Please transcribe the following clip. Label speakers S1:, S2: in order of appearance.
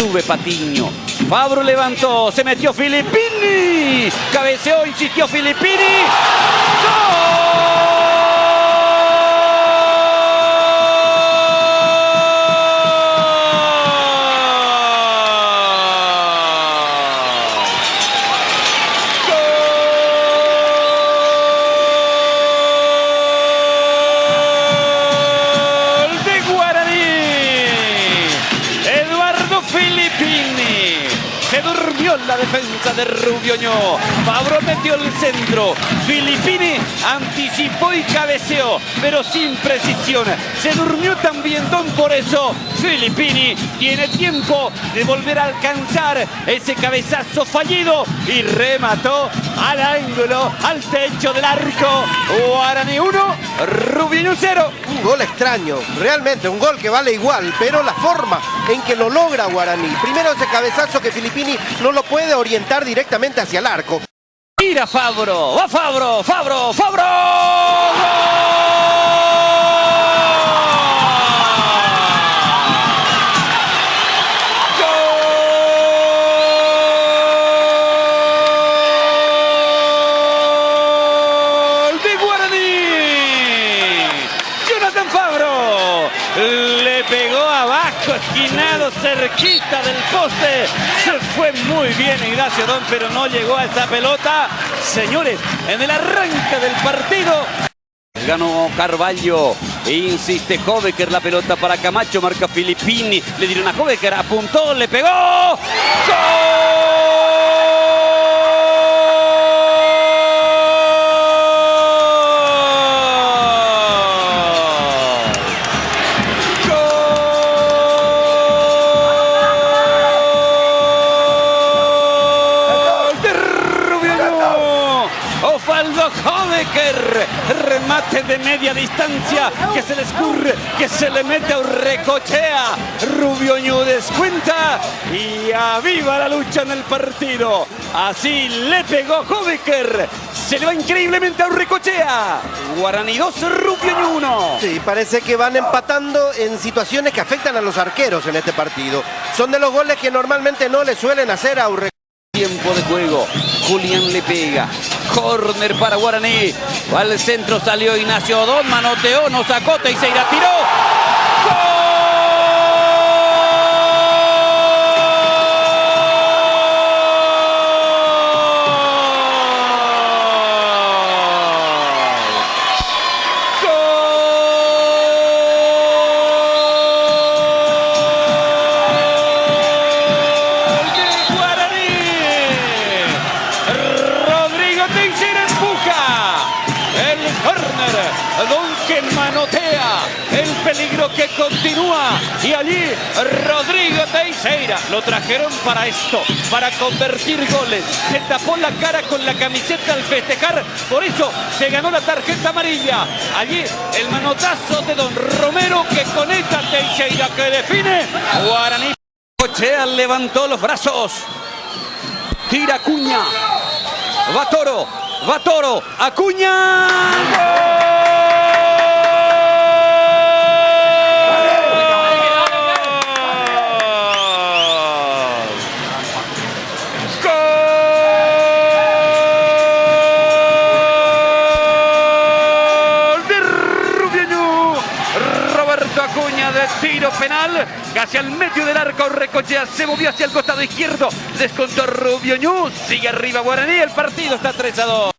S1: Sube Patiño. Fabro levantó, se metió Filippini. Cabeceó, insistió Filippini. Filippini se durmió en la defensa de Rubioño. Fabro metió el centro. Filippini anticipó y cabeceó, pero sin precisión. Se durmió también Don, por eso Filippini tiene tiempo de volver a alcanzar ese cabezazo fallido y remató al ángulo, al techo del arco. Guaraní 1, Rubioño 0.
S2: Un gol extraño, realmente un gol que vale igual, pero la forma en que lo logra Guaraní. Primero ese cabezazo que Filippini no lo puede orientar directamente hacia el arco.
S1: Mira Fabro, va Fabro, Fabro, Fabro. ¡Gol de Guaraní! Jonathan Fabro le pegó abajo, esquinado, cerquita del poste. Se fue muy bien Ignacio Don, pero no llegó a esa pelota. Señores, en el arranque del partido ganó Carvalho, insiste Hobeker, la pelota para Camacho, marca Filippini, le dieron a Hobeker, apuntó, le pegó. ¡Gol! Osvaldo Hobeker, remate de media distancia que se le escurre, que se le mete a Urrecochea. Rubioño descuenta y aviva la lucha en el partido. Así le pegó Hobeker, se le va increíblemente a Urrecochea. Guaraní 2, Rubioño 1.
S2: Sí, parece que van empatando en situaciones que afectan a los arqueros en este partido. Son de los goles que normalmente no le suelen hacer a Urrecochea.
S1: Tiempo de juego, Julián le pega. Corner para Guaraní. Al centro salió Ignacio Don, manoteó, no sacó, Teixeira tiró. ¡Gol! Don que manotea, el peligro que continúa y allí Rodrigo Teixeira lo trajeron para esto, para convertir goles. Se tapó la cara con la camiseta al festejar, por eso se ganó la tarjeta amarilla. Allí el manotazo de Don Romero que conecta a Teixeira, que define. Guaraní. Cochea levantó los brazos, tira Acuña, va Toro, Acuña. Acuña de tiro penal, casi al medio del arco. Urrecochea se movió hacia el costado izquierdo, descontó Rubioño, sigue arriba Guaraní, el partido está 3-2.